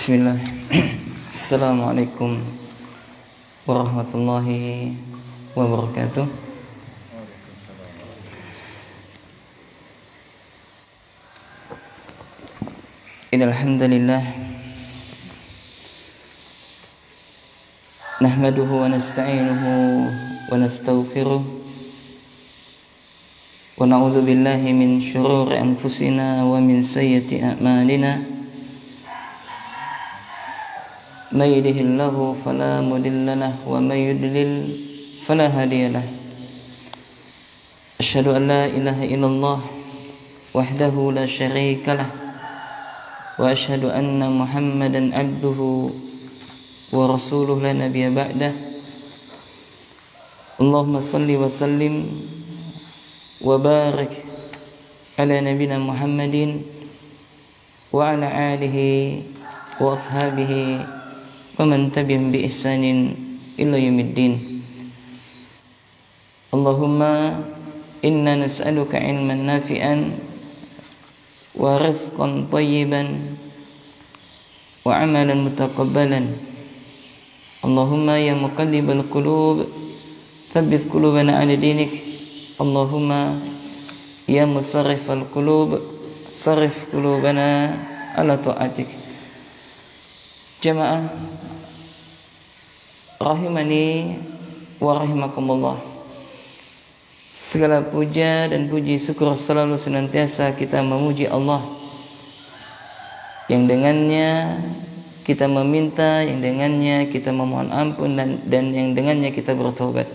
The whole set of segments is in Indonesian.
Bismillah. Assalamualaikum warahmatullahi wabarakatuh. Innal hamdalillah nahmaduhu wa nasta'inuhu wa nastaghfiruh wa na'udzu billahi min shururi anfusina wa min sayyiati a'malina. من يهده الله فلا مضل له ومن يضلل فلا هادي له أشهد أن لا إله إلا الله وحده لا شريك له وأشهد أن محمدا عبده ورسوله لا نبي بعده اللهم صل وسلم وبارك على نبينا محمد وعلى آله وأصحابه ومن تبعهم بإحسان إلى يوم الدين اللهم إنا نسألك علما نافعا ورزقا طيبا وعملا متقبلا اللهم يا مقلب القلوب ثبت قلوبنا على دينك اللهم يا مصرف القلوب صرف قلوبنا على طاعتك. Jamaah rahimani wa rahimakumullah. Segala puja dan puji syukur selalu senantiasa kita memuji Allah, yang dengannya kita meminta, yang dengannya kita memohon ampun, dan yang dengannya kita bertobat.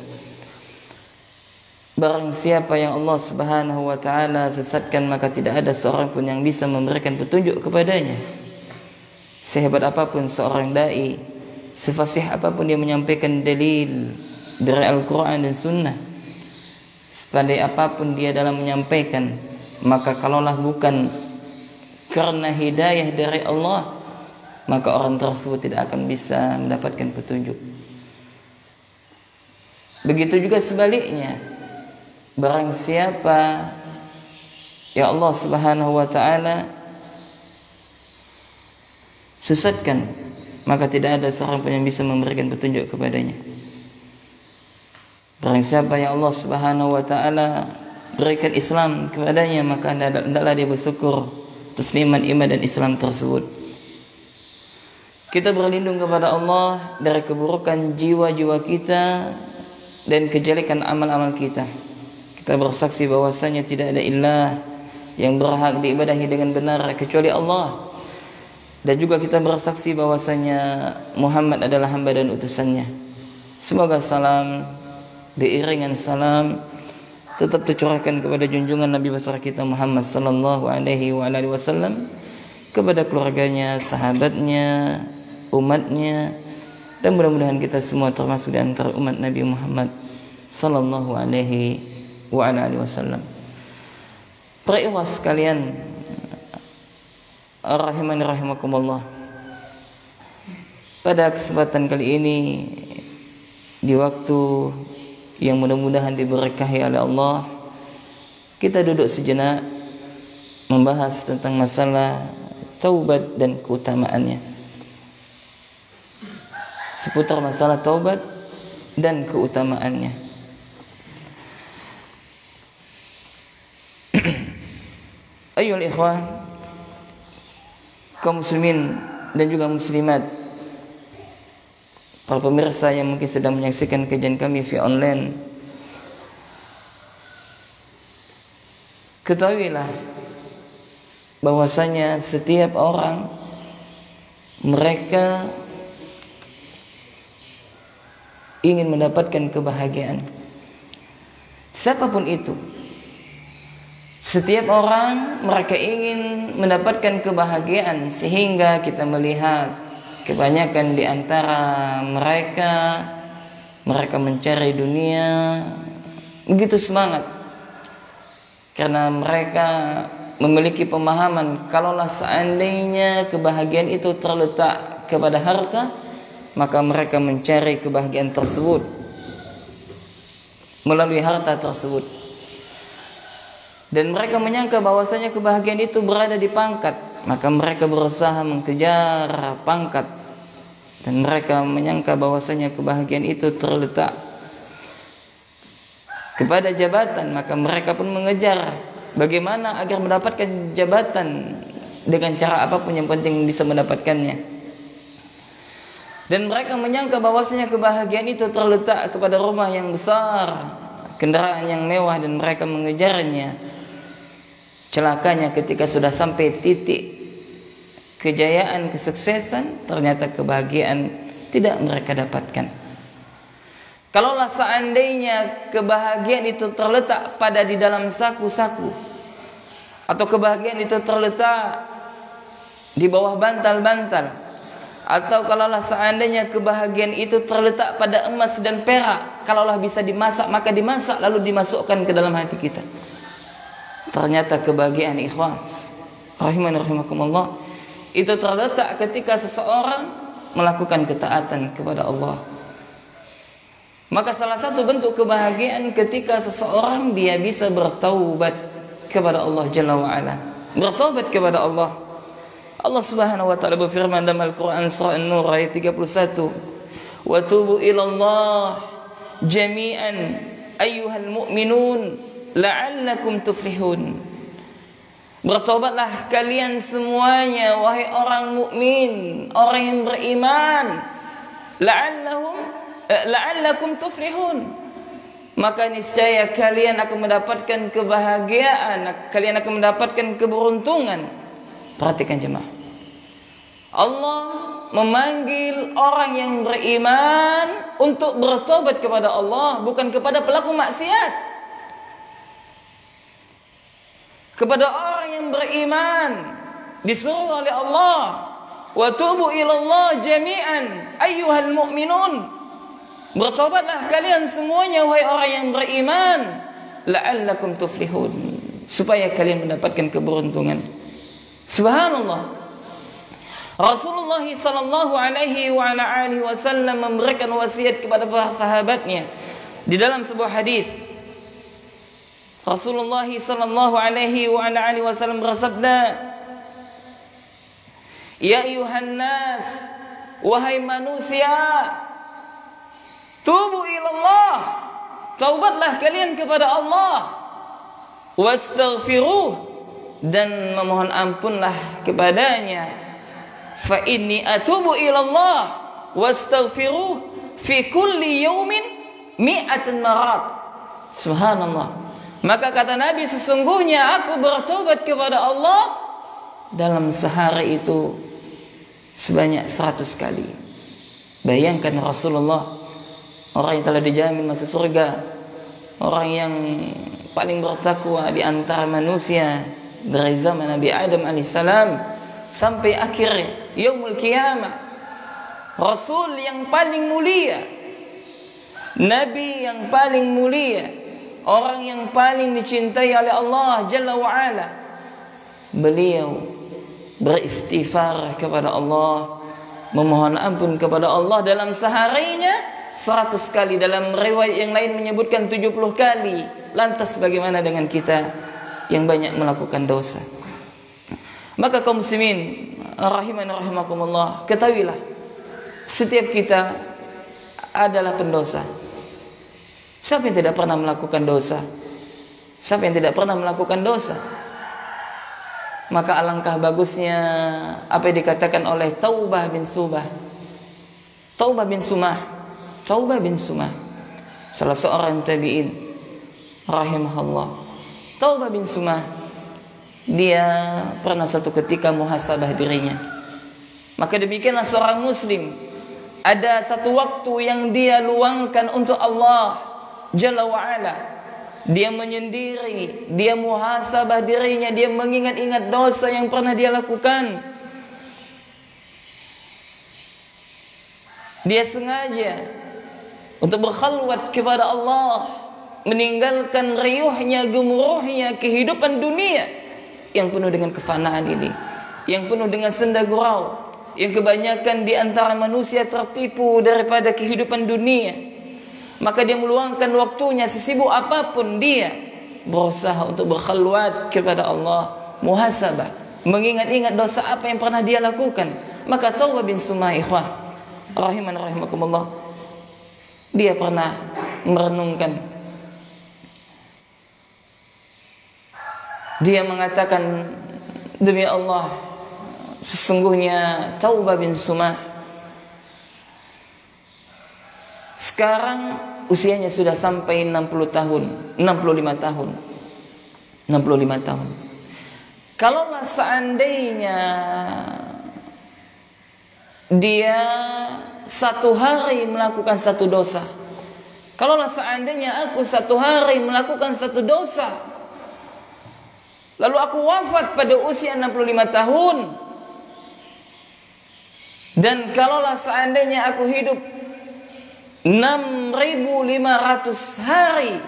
Barang siapa yang Allah Subhanahu wa taala sesatkan, maka tidak ada seorang pun yang bisa memberikan petunjuk kepadanya. Sehebat apapun seorang dai, sefasih apapun dia menyampaikan dalil dari Al-Quran dan Sunnah, sepandai apapun dia dalam menyampaikan, maka kalaulah bukan karena hidayah dari Allah, maka orang tersebut tidak akan bisa mendapatkan petunjuk. Begitu juga sebaliknya, barang siapa ya Allah Subhanahu wa taala sesatkan, maka tidak ada seorang pun yang bisa memberikan petunjuk kepadanya. Barang siapa yang Allah Subhanahu wa taala berikan Islam kepadanya, maka hendaklah dia bersyukur atas nikmat iman dan Islam tersebut. Kita berlindung kepada Allah dari keburukan jiwa-jiwa kita dan kejelekan amal-amal kita. Kita bersaksi bahwasanya tidak ada ilah yang berhak diibadahi dengan benar kecuali Allah. Dan juga kita bersaksi bahwasanya Muhammad adalah hamba dan utusannya. Semoga salam beriringan salam tetap tercurahkan kepada junjungan Nabi besar kita Muhammad sallallahu alaihi wasallam, kepada keluarganya, sahabatnya, umatnya, dan mudah-mudahan kita semua termasuk di antara umat Nabi Muhammad sallallahu alaihi wasallam. Para ikhwas sekalian, rahimani rahimakumullah. Pada kesempatan kali ini, di waktu yang mudah-mudahan diberkahi oleh Allah, kita duduk sejenak membahas tentang masalah taubat dan keutamaannya. Seputar masalah taubat dan keutamaannya. Ayyuhal ikhwah, kaum muslimin dan juga muslimat, para pemirsa yang mungkin sedang menyaksikan kajian kami via online, ketahuilah bahwasanya setiap orang mereka ingin mendapatkan kebahagiaan. Siapapun itu, setiap orang mereka ingin mendapatkan kebahagiaan, sehingga kita melihat kebanyakan di antara mereka mencari dunia begitu semangat, karena mereka memiliki pemahaman kalaulah seandainya kebahagiaan itu terletak kepada harta, maka mereka mencari kebahagiaan tersebut melalui harta tersebut. Dan mereka menyangka bahwasanya kebahagiaan itu berada di pangkat. maka mereka berusaha mengejar pangkat, dan mereka menyangka bahwasanya kebahagiaan itu terletak kepada jabatan, maka mereka pun mengejar bagaimana agar mendapatkan jabatan dengan cara apapun, yang penting bisa mendapatkannya. Dan mereka menyangka bahwasanya kebahagiaan itu terletak kepada rumah yang besar, kendaraan yang mewah, dan mereka mengejarnya. Celakanya ketika sudah sampai titik kejayaan, kesuksesan, ternyata kebahagiaan tidak mereka dapatkan. Kalaulah seandainya kebahagiaan itu terletak pada di dalam saku-saku, atau kebahagiaan itu terletak di bawah bantal-bantal, atau kalaulah seandainya kebahagiaan itu terletak pada emas dan perak, kalaulah bisa dimasak, maka dimasak lalu dimasukkan ke dalam hati kita. Ternyata kebahagiaan, ikhwas rahimani rahimakumullah, itu terletak ketika seseorang melakukan ketaatan kepada Allah. Maka salah satu bentuk kebahagiaan ketika seseorang dia bisa bertaubat kepada Allah Jalla wa'ala, bertaubat kepada Allah. Allah Subhanahu wa taala berfirman dalam Al-Qur'an surah An-Nur ayat 31, "Wa tubu ilallah jami'an ayyuhal mu'minun la'allakum tuflihun." Bertobatlah kalian semuanya wahai orang mukmin, orang yang beriman, la'allakum tuflihun. Maka niscaya kalian akan mendapatkan kebahagiaan, kalian akan mendapatkan keberuntungan. Perhatikan jemaah, Allah memanggil orang yang beriman untuk bertobat kepada Allah, bukan kepada pelaku maksiat. Kepada orang yang beriman disuruh oleh Allah, wa tubu ilallah jami'an ayyuhal mu'minun. Bertobatlah kalian semuanya wahai orang yang beriman, la'allakum tuflihun, supaya kalian mendapatkan keberuntungan. Subhanallah, Rasulullah sallallahu alaihi wa ala alihi wasallam memberikan wasiat kepada para sahabatnya di dalam sebuah hadis. Rasulullah sallallahu alaihi wa ala alihi wasallam bersabda, "Ya ayuhan nas, wahai manusia, tubu ilallah, taubatlah kalian kepada Allah, wastaghfiruh, dan memohon ampunlah kepadanya. Fa inni atubu ilallah wastaghfiruh fi kulli yaumin mi'atan marat." Subhanallah. Maka kata Nabi, sesungguhnya aku bertobat kepada Allah dalam sehari itu sebanyak 100 kali. Bayangkan Rasulullah, orang yang telah dijamin masuk surga, orang yang paling bertakwa di antara manusia dari zaman Nabi Adam alaihissalam sampai akhir yaumul qiyamah, Rasul yang paling mulia, Nabi yang paling mulia, orang yang paling dicintai oleh Allah Jalla wa'ala. Beliau beristighfar kepada Allah, memohon ampun kepada Allah dalam seharinya 100 kali. Dalam riwayat yang lain menyebutkan 70 kali. Lantas bagaimana dengan kita yang banyak melakukan dosa? Maka kaum muslimin rahimani rahimakumullah, ketahuilah setiap kita adalah pendosa. Siapa yang tidak pernah melakukan dosa? Siapa yang tidak pernah melakukan dosa? Maka alangkah bagusnya apa yang dikatakan oleh Taubah bin Sumah, salah seorang tabi'in rahimahullah. Taubah bin Sumah, dia pernah satu ketika muhasabah dirinya. Maka demikianlah seorang muslim, ada satu waktu yang dia luangkan untuk Allah Jalla wa'ala. Dia menyendiri, dia muhasabah dirinya, dia mengingat-ingat dosa yang pernah dia lakukan. Dia sengaja untuk berkhalwat kepada Allah, meninggalkan riuhnya, gemuruhnya kehidupan dunia yang penuh dengan kefanaan ini, yang penuh dengan senda gurau, yang kebanyakan di antara manusia tertipu daripada kehidupan dunia. Maka dia meluangkan waktunya, sesibuk apapun dia berusaha untuk berkhalwat kepada Allah, muhasabah, mengingat-ingat dosa apa yang pernah dia lakukan. Maka Taubah bin Sumah, ikhwah rahiman rahimakumullah, dia pernah merenungkan. Dia mengatakan, demi Allah, sesungguhnya Taubah bin Sumah sekarang usianya sudah sampai 65 tahun. Kalaulah seandainya dia satu hari melakukan satu dosa, kalaulah seandainya aku satu hari melakukan satu dosa, lalu aku wafat pada usia 65 tahun, dan kalaulah seandainya aku hidup 6.500 hari,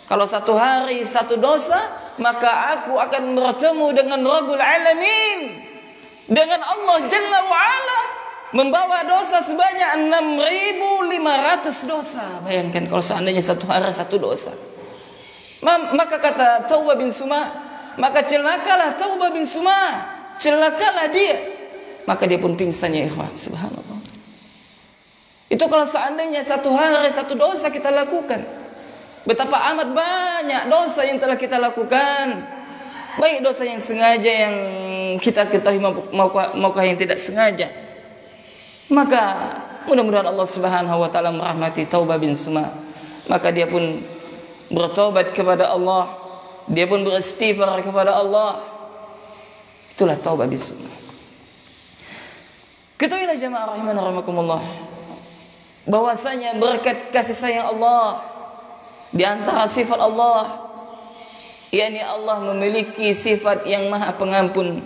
kalau satu hari satu dosa, maka aku akan bertemu dengan Rabbul Alamin, dengan Allah Jalla wa'ala, membawa dosa sebanyak 6.500 dosa. Bayangkan kalau seandainya satu hari satu dosa. Maka kata Taubah bin Sumah, maka celakalah Taubah bin Sumah, celakalah dia. Maka dia pun pingsan, ya ikhwah, subhanallah. Itu kalau seandainya satu hari satu dosa kita lakukan. Betapa amat banyak dosa yang telah kita lakukan, baik dosa yang sengaja yang kita ketahui maukah yang tidak sengaja. Maka mudah-mudahan Allah Subhanahu wa taala merahmati Taubah bin Sumah. Maka dia pun bertobat kepada Allah, dia pun beristighfar kepada Allah. Itulah Taubah bin Sumah. Ketahuilah jemaah rahimana rahimakumullah, bahwasanya berkat kasih sayang Allah di antara sifat Allah, yakni Allah memiliki sifat yang maha pengampun,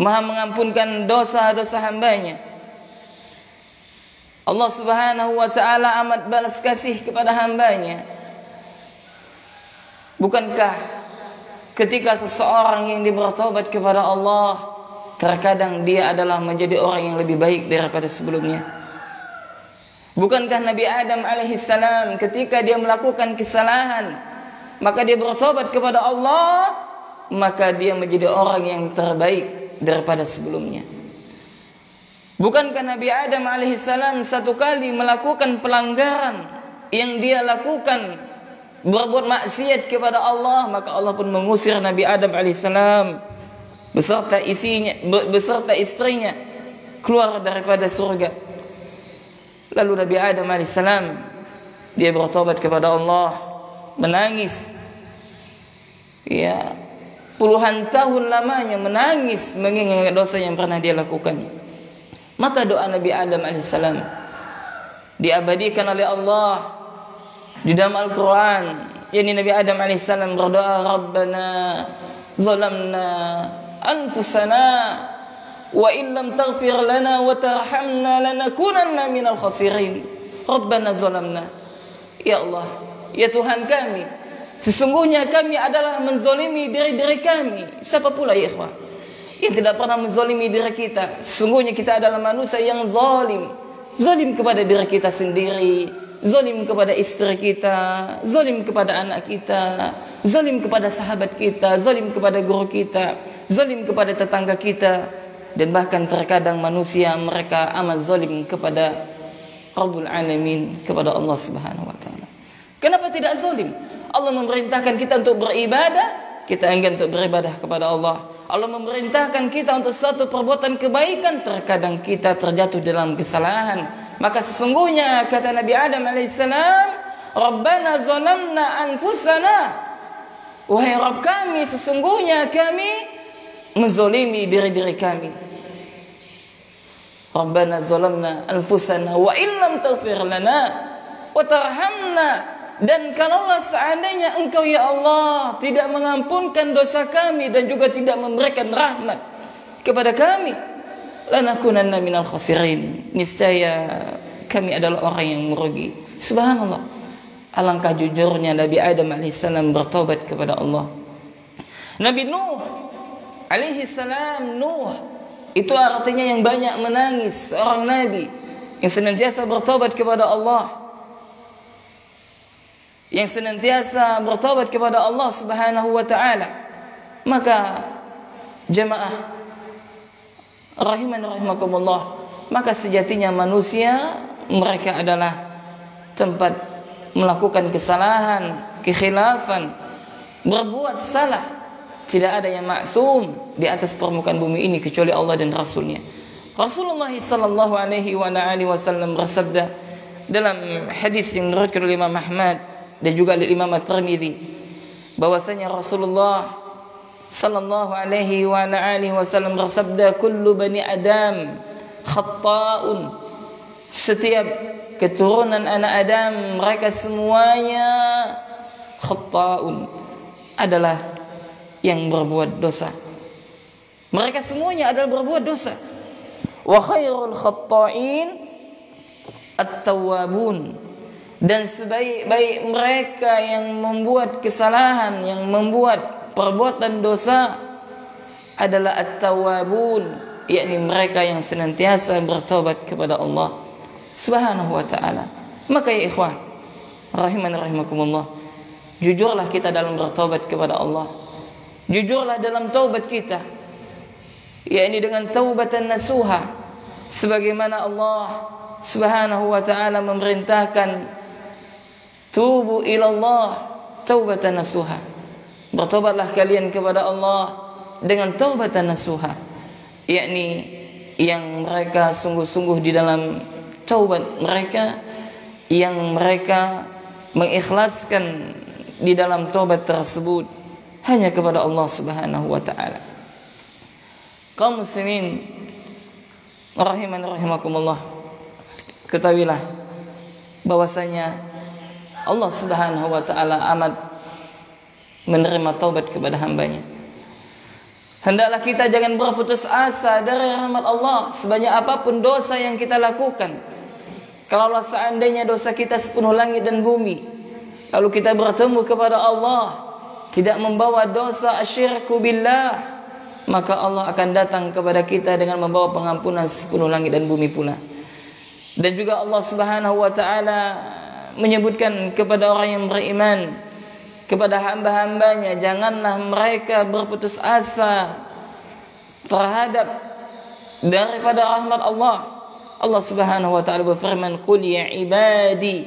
maha mengampunkan dosa-dosa hambanya. Allah Subhanahu wa ta'ala amat balas kasih kepada hambanya. Bukankah ketika seseorang yang bertaubat kepada Allah, terkadang dia adalah menjadi orang yang lebih baik daripada sebelumnya? Bukankah Nabi Adam alaihissalam ketika dia melakukan kesalahan, maka dia bertobat kepada Allah, maka dia menjadi orang yang terbaik daripada sebelumnya? Bukankah Nabi Adam alaihissalam satu kali melakukan pelanggaran yang dia lakukan, berbuat maksiat kepada Allah, maka Allah pun mengusir Nabi Adam alaihissalam beserta istrinya keluar daripada surga. Lalu Nabi Adam alaihissalam dia bertobat kepada Allah, menangis, ya, puluhan tahun lamanya menangis mengingat dosa yang pernah dia lakukan. Maka doa Nabi Adam alaihissalam diabadikan oleh Allah di dalam Al-Quran. Yani Nabi Adam alaihissalam berdoa, Rabbana zalamna anfusana wa in lam taghfir lana wa tarhamna lanakunanna minal khasirin. Rabbana zalamna, ya Allah, ya Tuhan kami, sesungguhnya kami adalah menzalimi diri kami. Siapa pula ya ikhwah yang tidak pernah menzalimi diri kita? Sesungguhnya kita adalah manusia yang zalim, zalim kepada diri kita sendiri, zalim kepada istri kita, zalim kepada anak kita, zalim kepada sahabat kita, zalim kepada guru kita, zalim kepada tetangga kita. Dan bahkan terkadang manusia mereka amat zalim kepada Rabbul Alamin, kepada Allah Subhanahu wa taala. Kenapa tidak zalim? Allah memerintahkan kita untuk beribadah, kita enggan untuk beribadah kepada Allah. Allah memerintahkan kita untuk suatu perbuatan kebaikan, terkadang kita terjatuh dalam kesalahan. Maka sesungguhnya kata Nabi Adam alaihissalam, Rabbana zalamna anfusana, wahai Rabb kami, sesungguhnya kami menzalimi diri kami. Rabbana zalamna anfusana wa illam taghfir lana wa tarhamna, dan kalaulah seandainya Engkau ya Allah tidak mengampunkan dosa kami dan juga tidak memberikan rahmat kepada kami, lanakunanna minal khasirin, niscaya kami adalah orang yang merugi. Subhanallah, alangkah jujurnya Nabi Adam alaihissalam bertaubat kepada Allah. Nabi Nuh alaihissalam, Nuh itu artinya yang banyak menangis, seorang nabi yang senantiasa bertaubat kepada Allah, yang senantiasa bertaubat kepada Allah Subhanahu wa taala. Maka Jamaah rahiman rahimakumullah, maka sejatinya manusia mereka adalah tempat melakukan kesalahan, kekhilafan, berbuat salah. Tidak ada yang maksum di atas permukaan bumi ini kecuali Allah dan Rasulnya. Rasulullah sallallahu alaihi wasallam bersabda dalam hadis yang diriwayatkan oleh Imam Ahmad dan juga oleh Imam At-Tirmidzi, bahwasanya Rasulullah sallallahu alaihi wasallam bersabda, kullu bani Adam khata'un. Setiap keturunan anak Adam mereka semuanya khata'un, adalah yang berbuat dosa. Mereka semuanya adalah berbuat dosa. Wa khairul khatta'in at-tawwabun. Dan sebaik-baik mereka yang membuat kesalahan, yang membuat perbuatan dosa adalah at-tawwabun, yakni mereka yang senantiasa bertobat kepada Allah Subhanahu wa ta'ala. Maka ya ikhwan rahiman rahimakumullah, jujurlah kita dalam bertobat kepada Allah. Jujurlah dalam taubat kita, yakni dengan taubatan nasuha, sebagaimana Allah Subhanahu wa ta'ala memerintahkan, tubu ilallah taubatan nasuha. Bertobatlah kalian kepada Allah dengan taubatan nasuha, yakni yang mereka sungguh-sungguh di dalam taubat mereka, yang mereka mengikhlaskan di dalam taubat tersebut hanya kepada Allah Subhanahu wa ta'ala. Kaum muslimin rahiman rahimakumullah, ketahuilah bahwasanya Allah Subhanahu wa ta'ala amat menerima taubat kepada hambanya. Hendaklah kita jangan berputus asa dari rahmat Allah sebanyak apapun dosa yang kita lakukan. Kalau seandainya dosa kita sepenuh langit dan bumi, lalu kita bertemu kepada Allah tidak membawa dosa asyirku billah, maka Allah akan datang kepada kita dengan membawa pengampunan sepenuh langit dan bumi pula. Dan juga Allah Subhanahu wa ta'ala menyebutkan kepada orang yang beriman, kepada hamba-hambanya, janganlah mereka berputus asa terhadap daripada rahmat Allah. Allah Subhanahu wa ta'ala berfirman, qul ya ibadi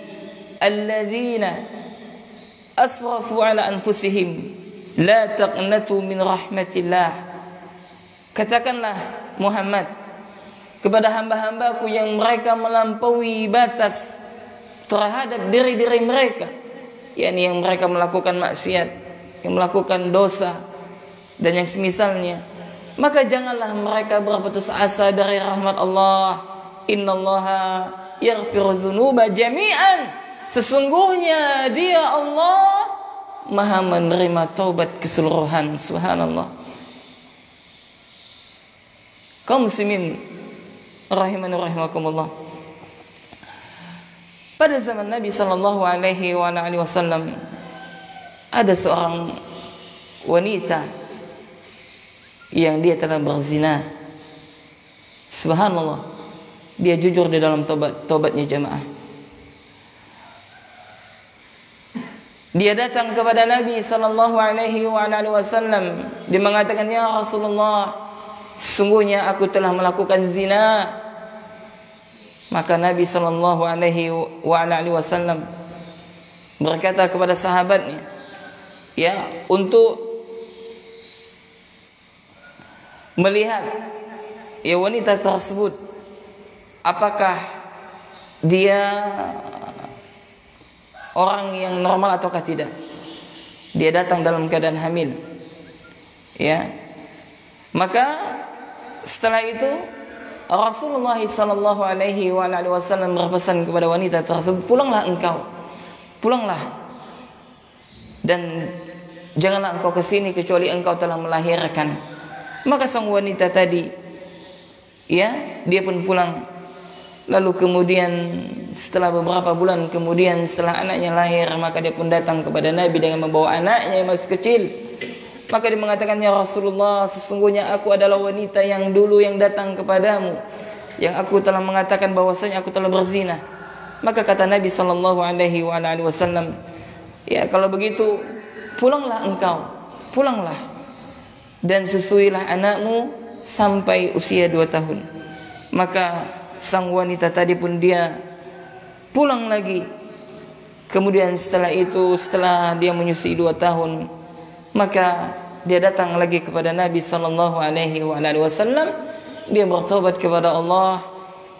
alladzina asrafu ala anfusihim la taqnatu min rahmatillah. Katakanlah Muhammad kepada hamba-hambaku yang mereka melampaui batas terhadap diri-diri mereka, yakni yang mereka melakukan maksiat, yang melakukan dosa dan yang semisalnya, maka janganlah mereka berputus asa dari rahmat Allah. Innallaha yaghfiru dzunuba jami'an. Sesungguhnya Dia Allah Maha menerima taubat keseluruhan. Subhanallah. Kaum muslimin rahiman rahimakumullah, pada zaman Nabi sallallahu alaihi wasallam ada seorang wanita yang dia telah berzina. Subhanallah. Dia jujur di dalam taubatnya jamaah. Dia datang kepada Nabi sallallahu alaihi wasallam, dia mengatakan, ya Rasulullah, sesungguhnya aku telah melakukan zina. Maka Nabi sallallahu alaihi wasallam berkata kepada sahabatnya, ya, untuk melihat ya wanita tersebut apakah dia orang yang normal ataukah tidak. Dia datang dalam keadaan hamil. Ya. Maka setelah itu Rasulullah sallallahu alaihi wasallam berpesan kepada wanita tersebut, pulanglah engkau. Pulanglah. Dan janganlah engkau ke sini kecuali engkau telah melahirkan. Maka sang wanita tadi, ya, dia pun pulang. Lalu kemudian setelah beberapa bulan kemudian, setelah anaknya lahir, maka dia pun datang kepada Nabi dengan membawa anaknya yang masih kecil. Maka dia mengatakan, ya Rasulullah, sesungguhnya aku adalah wanita yang dulu yang datang kepadamu, yang aku telah mengatakan bahwasanya aku telah berzina. Maka kata Nabi sallallahu alaihi wasallam, ya, kalau begitu pulanglah engkau, pulanglah. dan susuilah anakmu sampai usia 2 tahun. Maka sang wanita tadi pun dia pulang lagi. Kemudian setelah dia menyusui 2 tahun, maka dia datang lagi kepada Nabi sallallahu alaihi wasallam. Dia bertobat kepada Allah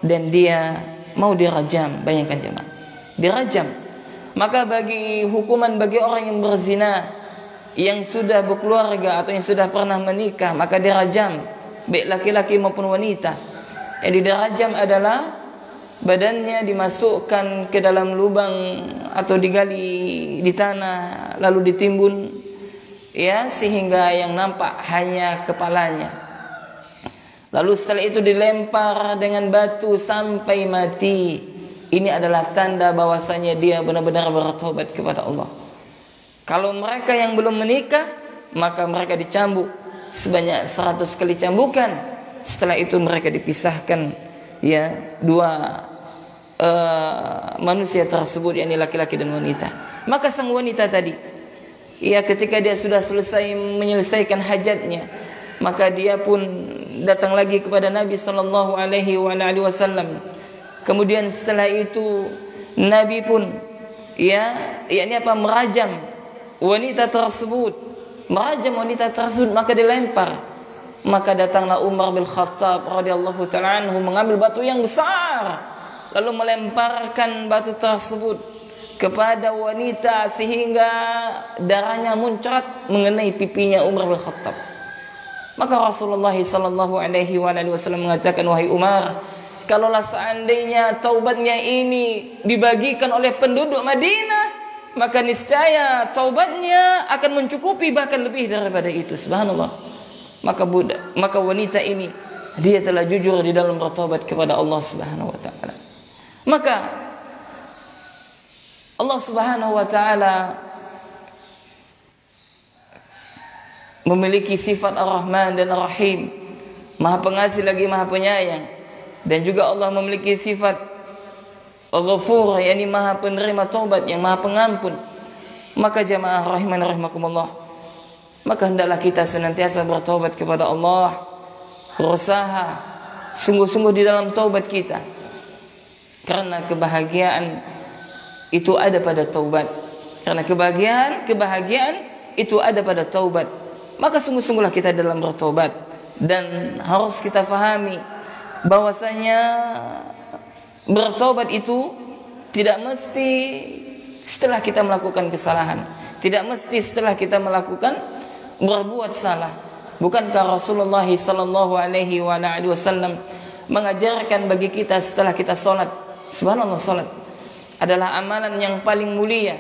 dan dia mau dirajam. Bayangkan jemaah, dirajam. Maka hukuman bagi orang yang berzina, yang sudah berkeluarga atau yang sudah pernah menikah, maka dirajam, baik laki-laki maupun wanita. Yang dirajam adalah badannya dimasukkan ke dalam lubang atau digali di tanah lalu ditimbun, ya, sehingga yang nampak hanya kepalanya. Lalu setelah itu dilempar dengan batu sampai mati. Ini adalah tanda bahwasanya dia benar-benar bertobat kepada Allah. Kalau mereka yang belum menikah, maka mereka dicambuk sebanyak 100 kali cambukan. Setelah itu mereka dipisahkan, ya, dua manusia tersebut, yakni laki-laki dan wanita. Maka sang wanita tadi, ya, ketika dia sudah selesai menyelesaikan hajatnya, maka dia pun datang lagi kepada Nabi sallallahu alaihi wasallam. Kemudian setelah itu Nabi pun, ya, yakni merajam wanita tersebut, maka dilempar. Maka datanglah Umar bin Khattab radhiyallahu ta'ala anhu mengambil batu yang besar, lalu melemparkan batu tersebut kepada wanita sehingga darahnya muncrat mengenai pipinya Umar bin Khattab. Maka Rasulullah sallallahu alaihi wasallam mengatakan, wahai Umar, kalaulah seandainya taubatnya ini dibagikan oleh penduduk Madinah, maka niscaya taubatnya akan mencukupi bahkan lebih daripada itu. Subhanallah. Maka wanita ini, dia telah jujur di dalam bertobat kepada Allah Subhanahu wa taala. Maka Allah Subhanahu wa taala memiliki sifat Ar-Rahman dan Ar-Rahim, Maha Pengasih lagi Maha Penyayang. Dan juga Allah memiliki sifat Al-Ghafur, yakni Maha Penerima taubat, yang Maha Pengampun. Maka jamaah rahiman rahimakumullah, maka hendaklah kita senantiasa bertaubat kepada Allah, berusaha sungguh-sungguh di dalam taubat kita, karena kebahagiaan itu ada pada taubat. Karena kebahagiaan itu ada pada taubat. Maka sungguh-sungguhlah kita dalam bertaubat. Dan harus kita fahami bahwasanya bertaubat itu tidak mesti setelah kita melakukan kesalahan, tidak mesti setelah kita berbuat salah. Bukankah Rasulullah sallallahu alaihi wasallam mengajarkan bagi kita setelah kita sholat? Subhanallah, sholat adalah amalan yang paling mulia.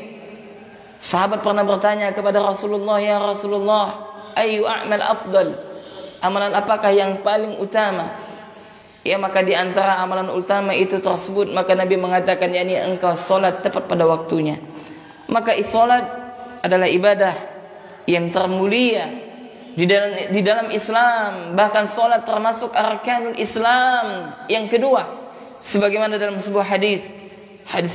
Sahabat pernah bertanya kepada Rasulullah, ya Rasulullah, ayu a'mal afdal, amalan apakah yang paling utama? Ya, maka di antara amalan utama itu tersebut, maka Nabi mengatakan, yakni engkau sholat tepat pada waktunya. Maka sholat adalah ibadah yang termulia di dalam Islam. Bahkan sholat termasuk arkanul Islam yang kedua, sebagaimana dalam sebuah hadis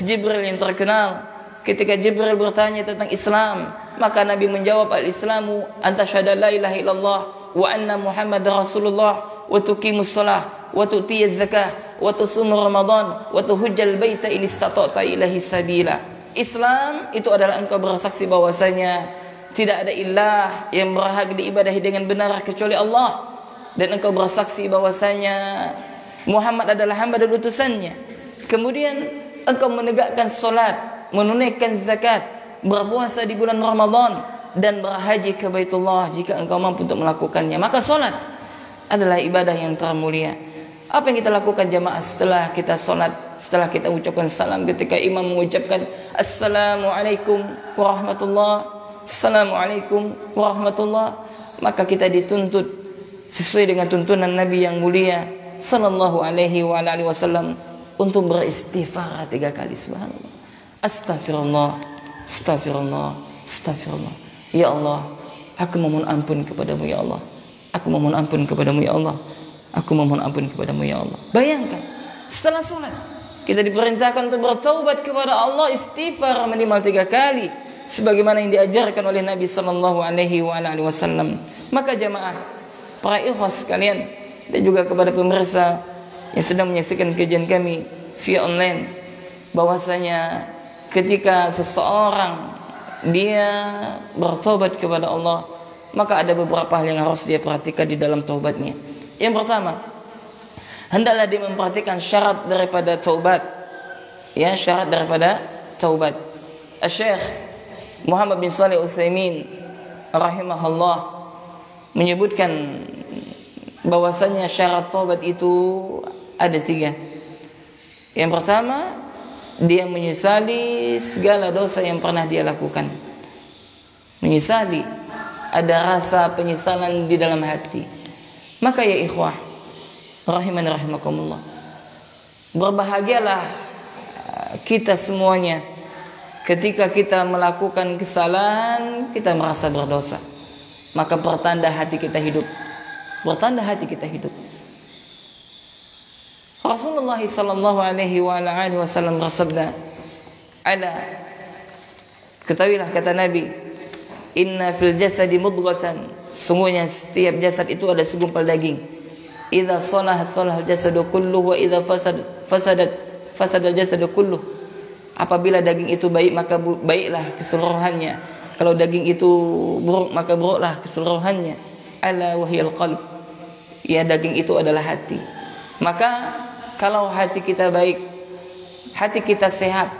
Jibril yang terkenal. Ketika Jibril bertanya tentang Islam, maka Nabi menjawab, al-Islamu anta syahada la ilaha illallah wa anna Muhammad Rasulullah wa tuqimus shalah wa tu'tiyaz zakah wa tusum Ramadan wa tuhujjal baita in istata'ta ilaihi sabila. Islam itu adalah engkau bersaksi bahwasanya tidak ada ilah yang berhak diibadahi dengan benar kecuali Allah, dan engkau bersaksi bahwasanya Muhammad adalah hamba dan utusannya. Kemudian engkau menegakkan salat, menunaikan zakat, berpuasa di bulan Ramadan, dan berhaji ke Baitullah jika engkau mampu untuk melakukannya. Maka salat adalah ibadah yang termulia. Apa yang kita lakukan jamaah setelah kita salat, setelah kita ucapkan salam, ketika imam mengucapkan Assalamualaikum warahmatullahi, Assalamualaikum warahmatullah, maka kita dituntut sesuai dengan tuntunan Nabi yang mulia sallallahu alaihi wasallam untuk beristighfar 3 kali. Subhanallah. Astaghfirullah, astaghfirullah, astaghfirullah. Ya Allah, aku memohon ampun kepadamu ya Allah. Aku memohon ampun kepadamu ya Allah. Aku memohon ampun kepadamu ya Allah. Bayangkan, setelah sholat kita diperintahkan untuk bertaubat kepada Allah, istighfar minimal 3 kali, sebagaimana yang diajarkan oleh Nabi sallallahu alaihi wasallam. Maka jamaah, para ikhwas sekalian, dan juga kepada pemirsa yang sedang menyaksikan kajian kami via online, bahwasanya ketika seseorang dia bertobat kepada Allah, maka ada beberapa hal yang harus dia perhatikan di dalam taubatnya. Yang pertama, hendaklah dia memperhatikan syarat daripada taubat. Ya, syarat daripada taubat. Syekh Muhammad bin Shalih Al-Utsaimin rahimahullah menyebutkan bahwasanya syarat taubat itu ada 3. Yang pertama, dia menyesali segala dosa yang pernah dia lakukan. Menyesali, ada rasa penyesalan di dalam hati. Maka ya ikhwah, rahimani rahimakumullah, berbahagialah kita semuanya ketika kita melakukan kesalahan, kita merasa berdosa. Maka pertanda hati kita hidup. Pertanda hati kita hidup. Rasulullah sallallahu alaihi wasallam bersabda, "Ala, ketahuilah," kata Nabi, "inna fil jasadi mudghatan." Sungguhnya setiap jasad itu ada segumpal daging. Idza salahat salahal jasadu kulluhu wa idza fasadat jasadu kulluhu. Apabila daging itu baik, maka baiklah keseluruhannya. Kalau daging itu buruk, maka buruklah keseluruhannya. Ala wahyal qalb. Ya, daging itu adalah hati. Maka kalau hati kita baik, hati kita sehat,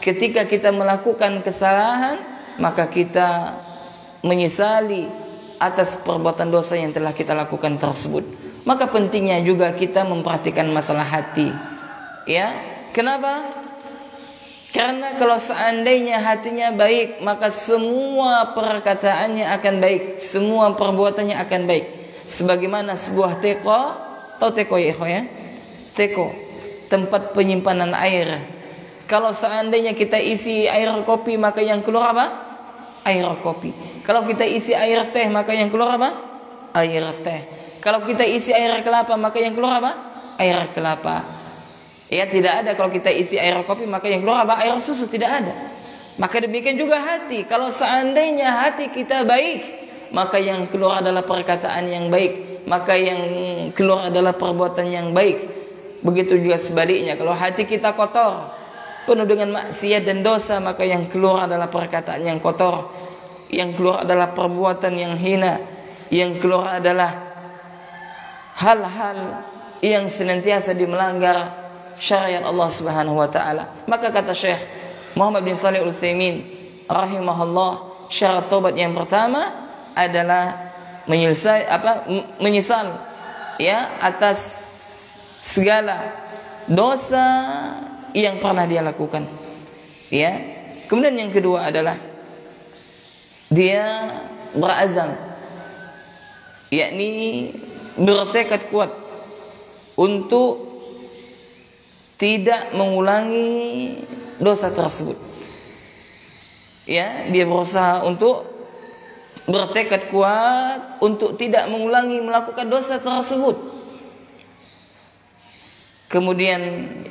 ketika kita melakukan kesalahan, maka kita menyesali atas perbuatan dosa yang telah kita lakukan tersebut. Maka pentingnya juga kita memperhatikan masalah hati. Ya, kenapa? Karena kalau seandainya hatinya baik, maka semua perkataannya akan baik, semua perbuatannya akan baik. Sebagaimana sebuah teko, tahu teko ya ikhwan ya? Teko, tempat penyimpanan air. Kalau seandainya kita isi air kopi, maka yang keluar apa? Air kopi. Kalau kita isi air teh, maka yang keluar apa? Air teh. Kalau kita isi air kelapa, maka yang keluar apa? Air kelapa. Ya, tidak ada kalau kita isi air kopi, maka yang keluar apa? Air susu, tidak ada. Maka demikian juga hati. Kalau seandainya hati kita baik, maka yang keluar adalah perkataan yang baik, maka yang keluar adalah perbuatan yang baik. Begitu juga sebaliknya, kalau hati kita kotor, penuh dengan maksiat dan dosa, maka yang keluar adalah perkataan yang kotor, yang keluar adalah perbuatan yang hina, yang keluar adalah hal-hal yang senantiasa melanggar syariat Allah Subhanahu wa taala. Maka kata Syekh Muhammad bin Shalih Al-Utsaimin rahimahullah, syarat taubat yang pertama adalah menyesal ya atas segala dosa yang pernah dia lakukan. Ya. Kemudian yang kedua adalah dia berazam, yakni bertekad kuat untuk tidak mengulangi dosa tersebut. Ya, dia berusaha untuk bertekad kuat untuk tidak mengulangi melakukan dosa tersebut. Kemudian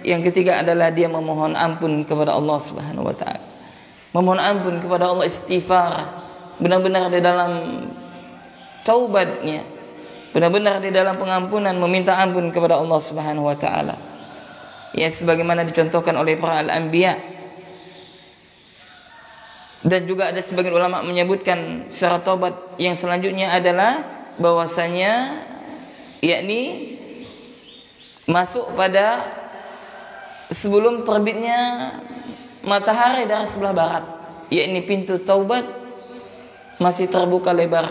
yang ketiga adalah dia memohon ampun kepada Allah Subhanahu wa taala. Memohon ampun kepada Allah, istighfar, benar-benar di dalam taubatnya, benar-benar di dalam pengampunan, meminta ampun kepada Allah Subhanahu wa taala. Ya, sebagaimana dicontohkan oleh para al-anbiya. Dan juga ada sebagian ulama menyebutkan syarat taubat yang selanjutnya adalah bahwasanya yakni masuk pada sebelum terbitnya matahari dari sebelah barat, yakni pintu taubat masih terbuka lebar,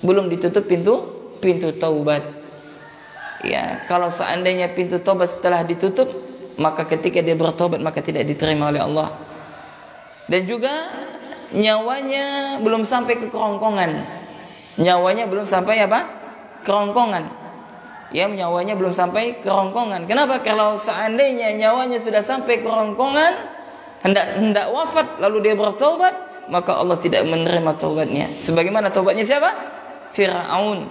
belum ditutup pintu taubat. Ya, kalau seandainya pintu taubat setelah ditutup, maka ketika dia bertobat maka tidak diterima oleh Allah. Dan juga nyawanya belum sampai ke kerongkongan. Nyawanya belum sampai apa? Kerongkongan. Ya, nyawanya belum sampai kerongkongan. Kenapa? Kalau seandainya nyawanya sudah sampai kerongkongan, hendak wafat lalu dia bertobat, maka Allah tidak menerima taubatnya. Sebagaimana taubatnya siapa? Fir'aun,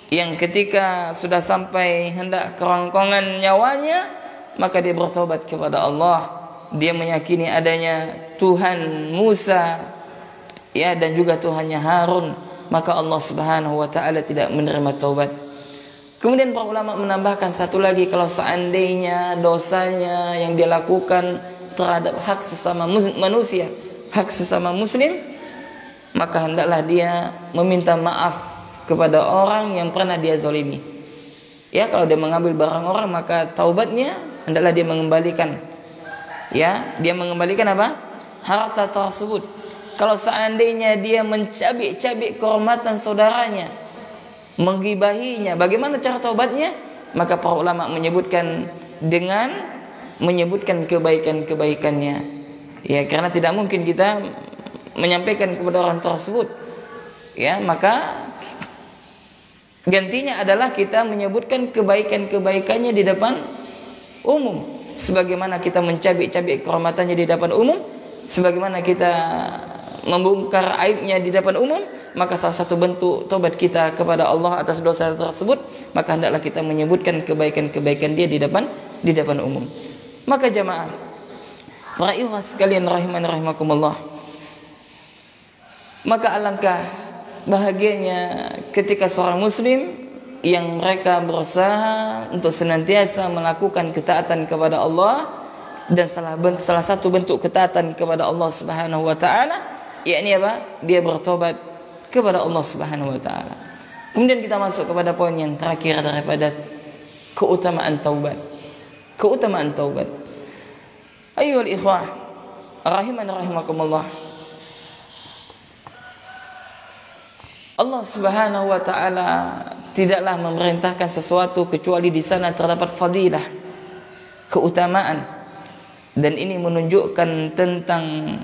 yang ketika sudah sampai hendak kerongkongan nyawanya, maka dia bertobat kepada Allah. Dia meyakini adanya Tuhan Musa, ya, dan juga Tuhannya Harun. maka Allah Subhanahu wa taala tidak menerima taubat. Kemudian para ulama menambahkan satu lagi, kalau seandainya dosanya yang dia lakukan terhadap hak sesama manusia, hak sesama muslim, maka hendaklah dia meminta maaf kepada orang yang pernah dia zalimi. Ya, kalau dia mengambil barang orang, maka taubatnya hendaklah dia mengembalikan. Ya, dia mengembalikan apa? Harta tersebut. Kalau seandainya dia mencabik-cabik kehormatan saudaranya, menggibahinya, bagaimana cara taubatnya? Maka para ulama menyebutkan dengan menyebutkan kebaikan-kebaikannya. Ya, karena tidak mungkin kita menyampaikan kepada orang tersebut. Ya, maka gantinya adalah kita menyebutkan kebaikan-kebaikannya di depan umum. Sebagaimana kita mencabik-cabik kehormatannya di depan umum, sebagaimana kita membongkar aibnya di depan umum, maka salah satu bentuk tobat kita kepada Allah atas dosa tersebut, maka hendaklah kita menyebutkan kebaikan-kebaikan dia di depan umum. Maka jamaah, para ikhwah sekalian rahimani rahimakumullah, maka alangkah bahagianya ketika seorang muslim yang mereka berusaha untuk senantiasa melakukan ketaatan kepada Allah, dan salah satu bentuk ketaatan kepada Allah Subhanahu wa taala yakni apa? Dia bertobat kepada Allah Subhanahu wa taala. Kemudian kita masuk kepada poin yang terakhir daripada keutamaan taubat. Keutamaan taubat. Ayyuhal ikhwah rahimani rahimakumullah. Allah Subhanahu wa taala tidaklah memerintahkan sesuatu kecuali di sana terdapat fadilah, keutamaan. Dan ini menunjukkan tentang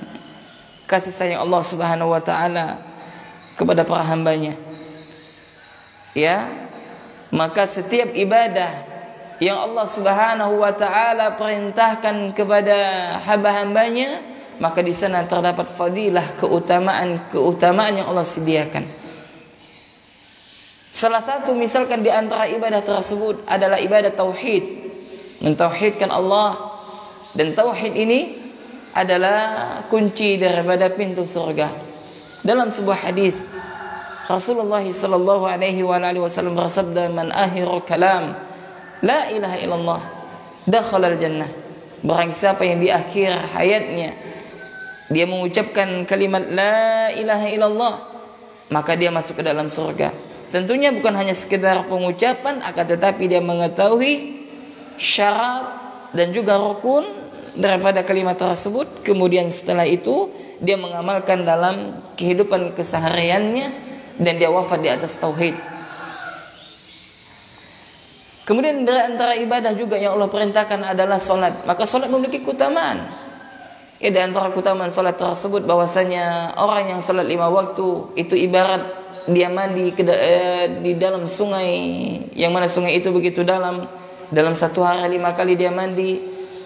kasih sayang Allah Subhanahu wa taala kepada para hambanya. Ya, maka setiap ibadah yang Allah Subhanahu wa taala perintahkan kepada hamba-hambanya, maka di sana terdapat fadilah, keutamaan yang Allah sediakan. Salah satu misalkan di antara ibadah tersebut adalah ibadah tauhid, mentauhidkan Allah. Dan tauhid ini adalah kunci daripada pintu surga. Dalam sebuah hadis Rasulullah sallallahu alaihi wasallam bersabda, "Man akhiru kalam la ilaha illallah dakhala al-jannah." Barang siapa yang di akhir hayatnya dia mengucapkan kalimat la ilaha illallah, maka dia masuk ke dalam surga. Tentunya bukan hanya sekedar pengucapan, akan tetapi dia mengetahui syarat dan juga rukun daripada kalimat tersebut. Kemudian setelah itu dia mengamalkan dalam kehidupan kesehariannya, dan dia wafat di atas tauhid. Kemudian dari antara ibadah juga yang Allah perintahkan adalah solat. Maka solat memiliki keutamaan. Ya, di antara keutamaan solat tersebut bahwasanya orang yang solat 5 waktu itu ibarat dia mandi di dalam sungai, yang mana sungai itu begitu dalam satu hari 5 kali dia mandi.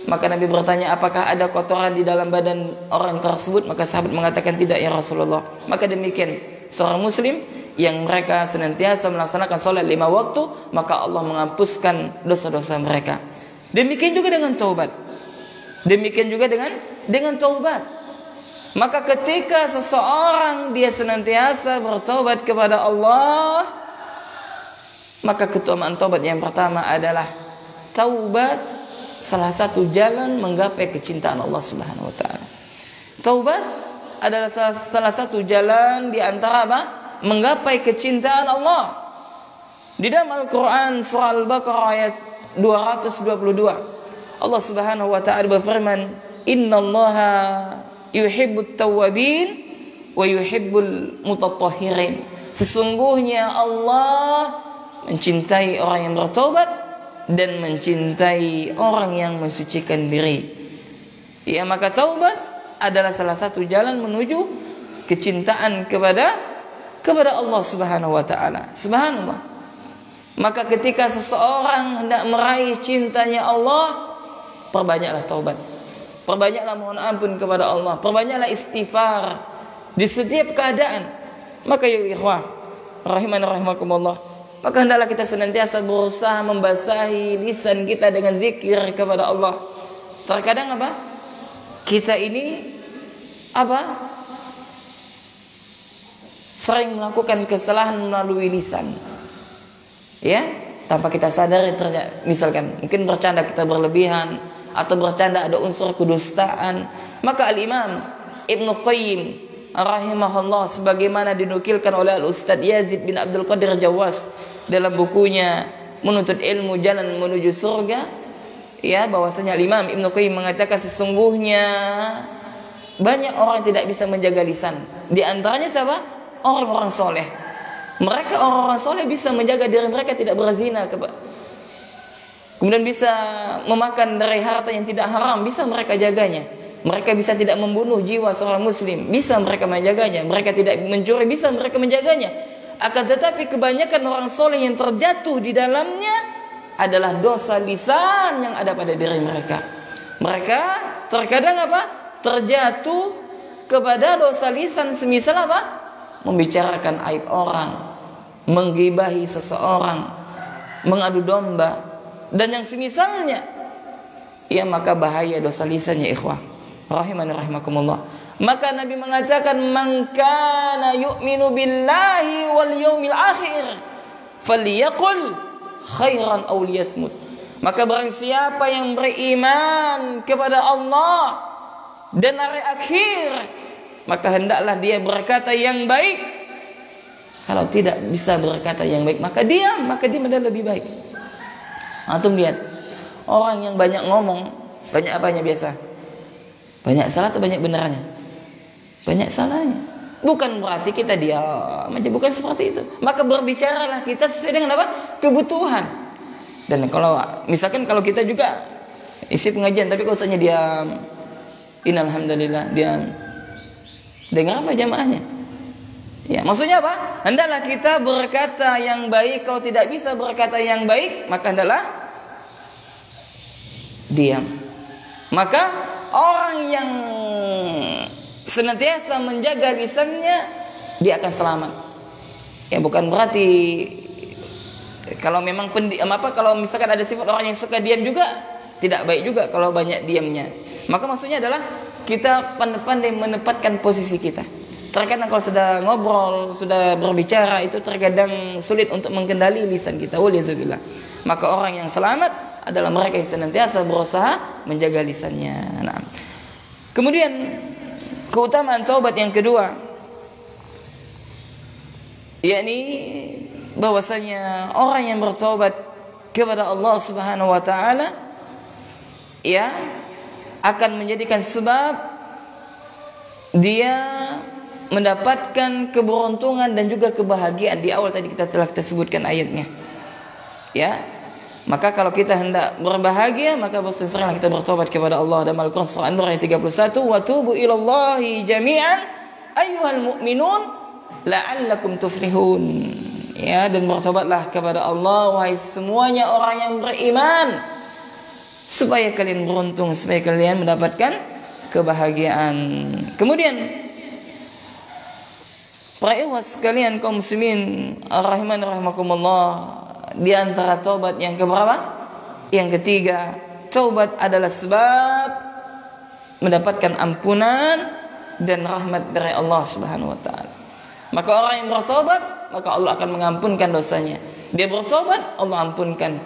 Maka Nabi bertanya, apakah ada kotoran di dalam badan orang tersebut? Maka sahabat mengatakan tidak ya Rasulullah. Maka demikian seorang muslim yang mereka senantiasa melaksanakan sholat 5 waktu, maka Allah menghapuskan dosa-dosa mereka. Demikian juga dengan taubat. Demikian juga dengan taubat. Maka ketika seseorang dia senantiasa bertaubat kepada Allah, maka keutamaan taubat yang pertama adalah taubat salah satu jalan menggapai kecintaan Allah Subhanahu wa taala. Taubat adalah salah satu jalan di antara apa? Menggapai kecintaan Allah. Di dalam Al-Qur'an surah Al-Baqarah ayat 222, Allah Subhanahu wa taala berfirman, "Innallaha yuhibbut tawwabin wa yuhibbul mutatahhirin." Sesungguhnya Allah mencintai orang yang bertaubat dan mencintai orang yang mensucikan diri. Ya, maka taubat adalah salah satu jalan menuju kecintaan kepada Allah Subhanahu wa taala. Subhanallah. Maka ketika seseorang hendak meraih cintanya Allah, perbanyaklah taubat. Perbanyaklah mohon ampun kepada Allah, perbanyaklah istighfar di setiap keadaan. Maka ya ikhwah rahimani rahimakumullah, maka hendaklah kita senantiasa berusaha membasahi lisan kita dengan zikir kepada Allah. Terkadang apa? Kita ini sering melakukan kesalahan melalui lisan. Ya, tanpa kita sadari misalkan mungkin bercanda kita berlebihan atau bercanda ada unsur kedustaan. Maka Al-Imam Ibnu Qayyim rahimahullah sebagaimana dinukilkan oleh Al-Ustadz Yazid bin Abdul Qadir Jawas dalam bukunya Menuntut Ilmu Jalan Menuju Surga, ya, bahwasanya Imam Ibnu Qayyim mengatakan sesungguhnya banyak orang yang tidak bisa menjaga lisan. Di antaranya siapa? Orang-orang soleh. Mereka orang-orang soleh bisa menjaga diri mereka tidak berzina, kemudian bisa memakan dari harta yang tidak haram, bisa mereka jaganya. Mereka bisa tidak membunuh jiwa seorang muslim, bisa mereka menjaganya. Mereka tidak mencuri, bisa mereka menjaganya. Akan tetapi kebanyakan orang soleh yang terjatuh di dalamnya adalah dosa lisan yang ada pada diri mereka. Mereka terkadang apa? Terjatuh kepada dosa lisan semisal apa? Membicarakan aib orang, menggibahi seseorang, mengadu domba, dan yang semisalnya. Ya, maka bahaya dosa lisannya, ikhwah rahimani rahimakumullah. Maka Nabi mengatakan, man kana yu'minu billahi wal yawmil akhir falyaqul khairan aw liyasmut. Maka barang siapa yang beriman kepada Allah dan hari akhir, maka hendaklah dia berkata yang baik. Kalau tidak bisa berkata yang baik, maka diam adalah lebih baik. Antum lihat, orang yang banyak ngomong, banyak apanya biasa? Banyak salah atau banyak benarannya? Banyak salahnya. Bukan berarti kita diam aja, bukan seperti itu. Maka berbicaralah kita sesuai dengan apa? Kebutuhan. Dan kalau misalkan kalau kita juga isi pengajian tapi kok usahanya diam. Innalhamdulillah, diam. Dengar apa jamaahnya? Ya, maksudnya apa? Hendaklah kita berkata yang baik. Kalau tidak bisa berkata yang baik, maka hendaklah diam. Maka orang yang senantiasa menjaga lisannya, dia akan selamat. Ya, bukan berarti kalau memang kalau misalkan ada sifat orang yang suka diam juga tidak baik juga kalau banyak diamnya. Maka maksudnya adalah kita pandai-pandai menempatkan posisi kita. Terkadang kalau sudah ngobrol, sudah berbicara, itu terkadang sulit untuk mengendali lisan kita. Waliyahzubillah. Maka orang yang selamat adalah mereka yang senantiasa berusaha menjaga lisannya. Nah, kemudian keutamaan taubat yang kedua, yakni bahwasanya orang yang bertaubat kepada Allah Subhanahu wa taala, ya, akan menjadikan sebab dia mendapatkan keberuntungan dan juga kebahagiaan. Di awal tadi kita telah sebutkan ayatnya. Ya. Maka kalau kita hendak berbahagia, maka bersering-seringlah kita bertobat kepada Allah. Dalam Al-Quran surah An-Nur ayat 31, wa tubu ilallahi jami'an ayyuhal mu'minun la'allakum tuflihun. Ya, dan bertobatlah kepada Allah wahai semuanya orang yang beriman, supaya kalian beruntung, supaya kalian mendapatkan kebahagiaan. Kemudian para ikhwah sekalian kaum muslimin rahimani rahimakumullah, di antara taubat yang keberapa? Yang ketiga, taubat adalah sebab mendapatkan ampunan dan rahmat dari Allah Subhanahu wa taala. Maka orang yang bertobat, maka Allah akan mengampunkan dosanya. Dia bertobat, Allah ampunkan.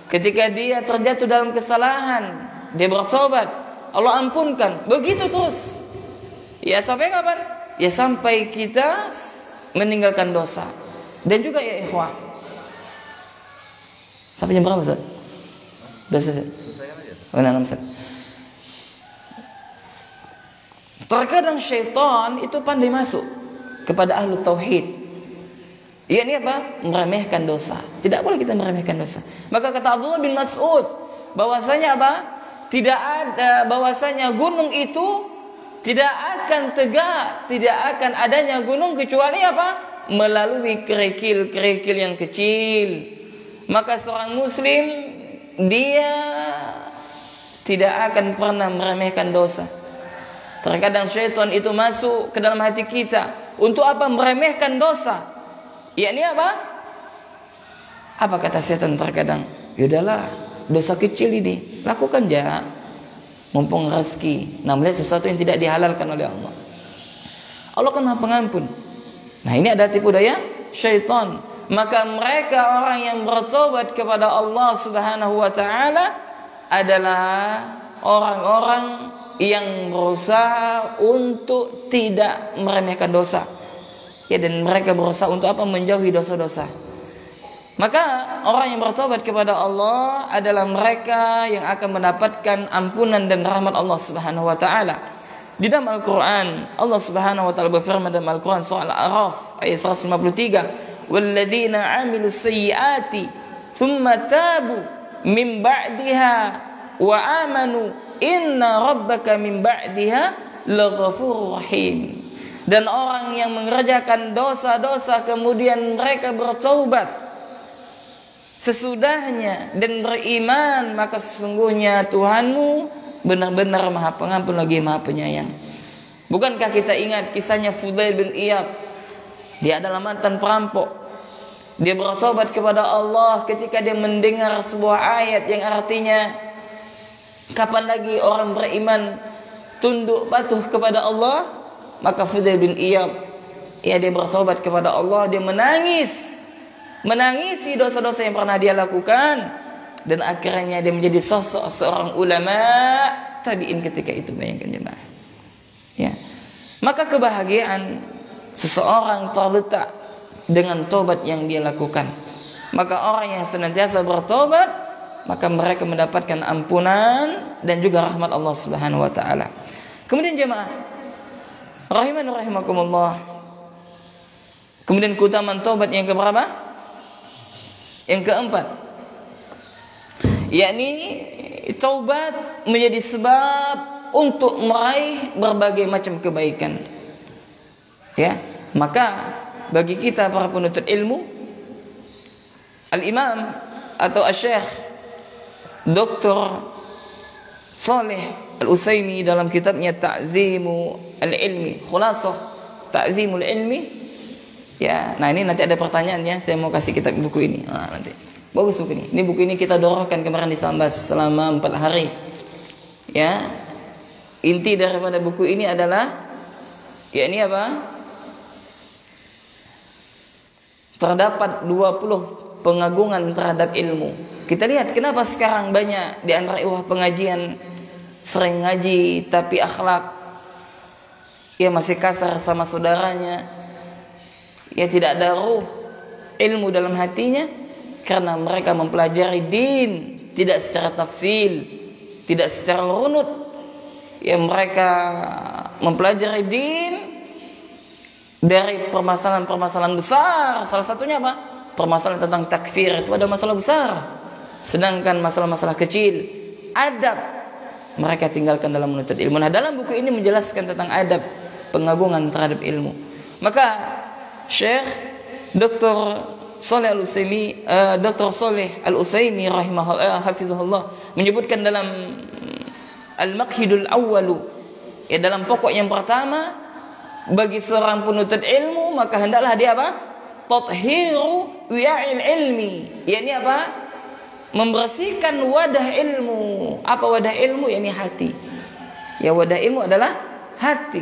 Ketika dia terjatuh dalam kesalahan, dia bertobat, Allah ampunkan. Begitu terus. Ya, sampai kapan? Ya, sampai kita meninggalkan dosa. Dan juga ya ikhwah, sampai jam berapa, Ustaz? Sudah selesai? Oh, nah, Ustaz. Terkadang syaitan itu pandai masuk kepada ahlu tauhid. Ini apa? Meremehkan dosa. Tidak boleh kita meremehkan dosa. Maka kata Abdullah bin Mas'ud, bahwasanya apa? Tidak ada, bahwasanya gunung itu tidak akan tegak, tidak akan adanya gunung kecuali apa? Melalui kerikil-kerikil yang kecil. Maka seorang muslim, dia tidak akan pernah meremehkan dosa. Terkadang syaitan itu masuk ke dalam hati kita. Untuk apa? Meremehkan dosa. Yakni apa? Apa kata syaitan terkadang? Yaudahlah, dosa kecil ini lakukan aja, mumpung rezeki. Namanya sesuatu yang tidak dihalalkan oleh Allah. Allah kan Maha Pengampun. Nah, ini ada tipu daya syaitan. Maka mereka orang yang bertobat kepada Allah Subhanahu wa taala adalah orang-orang yang berusaha untuk tidak meremehkan dosa. Ya, dan mereka berusaha untuk apa? Menjauhi dosa-dosa. Maka orang yang bertobat kepada Allah adalah mereka yang akan mendapatkan ampunan dan rahmat Allah Subhanahu wa taala. Di dalam Al-Qur'an, Allah Subhanahu wa taala berfirman dalam Al-Qur'an surah Al-A'raf ayat 153, "Walladzina 'amilus sayyiati tsumma tabu min ba'diha wa amanu inna rabbaka min ba'diha laghafurur rahim." Dan orang yang mengerjakan dosa-dosa kemudian mereka bertaubat sesudahnya dan beriman, maka sesungguhnya Tuhanmu benar-benar Maha Pengampun lagi Maha Penyayang. Bukankah kita ingat kisahnya Fudail bin Iyad? Dia adalah mantan perampok. Dia bertobat kepada Allah ketika dia mendengar sebuah ayat yang artinya, kapan lagi orang beriman tunduk patuh kepada Allah? Maka Fudail bin Iyad, ya, dia bertobat kepada Allah. Dia menangisi dosa-dosa yang pernah dia lakukan, dan akhirnya dia menjadi sosok seorang ulama tabi'in ketika itu. Bayangkan jemaah, ya. Maka kebahagiaan seseorang terletak dengan tobat yang dia lakukan. Maka orang yang senantiasa bertobat, maka mereka mendapatkan ampunan dan juga rahmat Allah Subhanahu wa taala. Kemudian jemaah rahiman rahimakumullah, kemudian keutamaan tobat yang keberapa? Yang keempat, yakni taubat menjadi sebab untuk meraih berbagai macam kebaikan. Ya, maka bagi kita para penuntut ilmu, Al-Imam atau Asy-Syaikh Dr. Shalih Al-Utsaimin dalam kitabnya Ta'zimu Al-Ilmi, Khulasah Ta'zimul Ilmi. Ya, nah ini nanti ada pertanyaannya. Saya mau kasih kitab buku ini. Nah, nanti bagus buku ini. Ini buku ini kita dorongkan kemarin di Sambas selama 4 hari. Ya, inti daripada buku ini adalah, ya, ini apa? Terdapat 20 pengagungan terhadap ilmu. Kita lihat kenapa sekarang banyak di antara pengajian sering ngaji tapi akhlak, ya, masih kasar sama saudaranya. Ya, tidak ada ruh ilmu dalam hatinya, karena mereka mempelajari din tidak secara tafsil, tidak secara runut. Ya, mereka mempelajari din dari permasalahan-permasalahan besar. Salah satunya apa? Permasalahan tentang takfir, itu ada masalah besar. Sedangkan masalah-masalah kecil, adab, mereka tinggalkan dalam menuntut ilmu. Nah, dalam buku ini menjelaskan tentang adab, pengagungan terhadap ilmu. Maka Syekh Dr. Shalih Al-Utsaimin rahimahullah hafizahullah menyebutkan dalam Al-Maqhidul Awwalu, ya, dalam pokok yang pertama, bagi seorang penuntut ilmu maka hendaklah dia apa? Tathiru wi'il ilmi. Ya, ini apa? Membersihkan wadah ilmu. Apa wadah ilmu? Ya, ini hati. Ya, wadah ilmu adalah hati.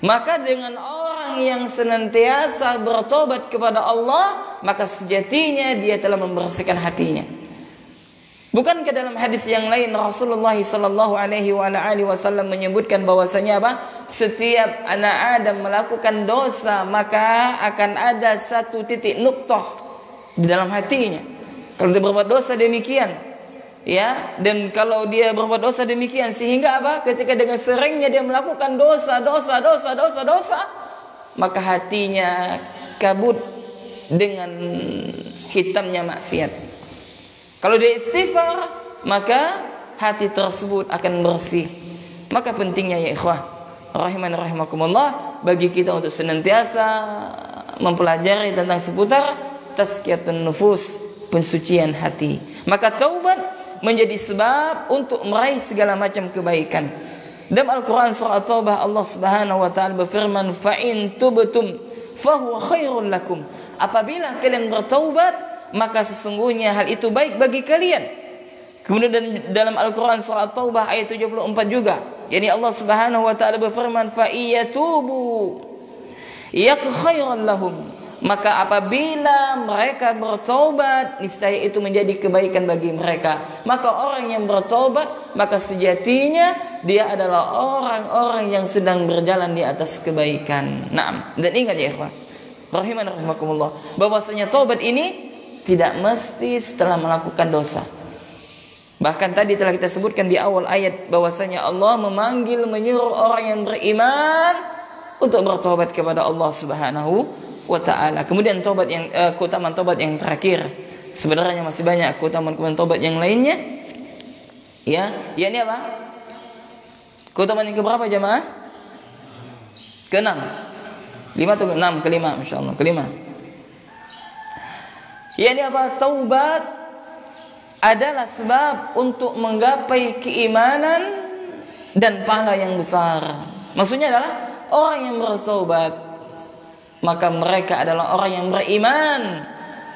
Maka dengan orang yang senantiasa bertobat kepada Allah, maka sejatinya dia telah membersihkan hatinya. Bukankah dalam hadis yang lain Rasulullah sallallahu alaihi wasallam menyebutkan bahwasanya apa? Setiap anak Adam melakukan dosa, maka akan ada satu titik nuktah di dalam hatinya. Kalau dia berbuat dosa demikian, ya, dan kalau dia berbuat dosa demikian, sehingga apa? Ketika dengan seringnya dia melakukan dosa, maka hatinya kabut dengan hitamnya maksiat. Kalau dia istighfar, maka hati tersebut akan bersih. Maka pentingnya, ya ikhwah rahiman rahimakumullah, bagi kita untuk senantiasa mempelajari tentang seputar tazkiyatun nufus, pensucian hati. Maka taubat menjadi sebab untuk meraih segala macam kebaikan. Dalam Al-Quran surah At-Taubah, Allah Subhanahu wa taala berfirman, "Fa in tubtum fa huwa khairul lakum." Apabila kalian bertaubat, maka sesungguhnya hal itu baik bagi kalian. Kemudian dalam Al-Quran surah At-Taubah ayat 74 juga, yakni Allah Subhanahu wa taala berfirman, "Fa iyatubu yaku khairan lahum, maka apabila mereka bertobat, niscaya itu menjadi kebaikan bagi mereka. Maka orang yang bertobat, maka sejatinya dia adalah orang-orang yang sedang berjalan di atas kebaikan. Naam. Dan ingat ya ikhwah, rahimana rahimakumullah, bahwasanya tobat ini tidak mesti setelah melakukan dosa. Bahkan tadi telah kita sebutkan di awal ayat bahwasanya Allah memanggil, menyuruh orang yang beriman untuk bertobat kepada Allah Subhanahu wa ta'ala. Kemudian tobat yang keutamaan tobat yang terakhir, sebenarnya masih banyak keutamaan tobat yang lainnya. Ya, ini apa? Keutamaan yang keberapa jemaah? Ke-6. 5 atau 6? Kelima, insyaallah. Kelima. Ini apa? Taubat adalah sebab untuk menggapai keimanan dan pahala yang besar. Maksudnya adalah orang yang bertaubat, maka mereka adalah orang yang beriman.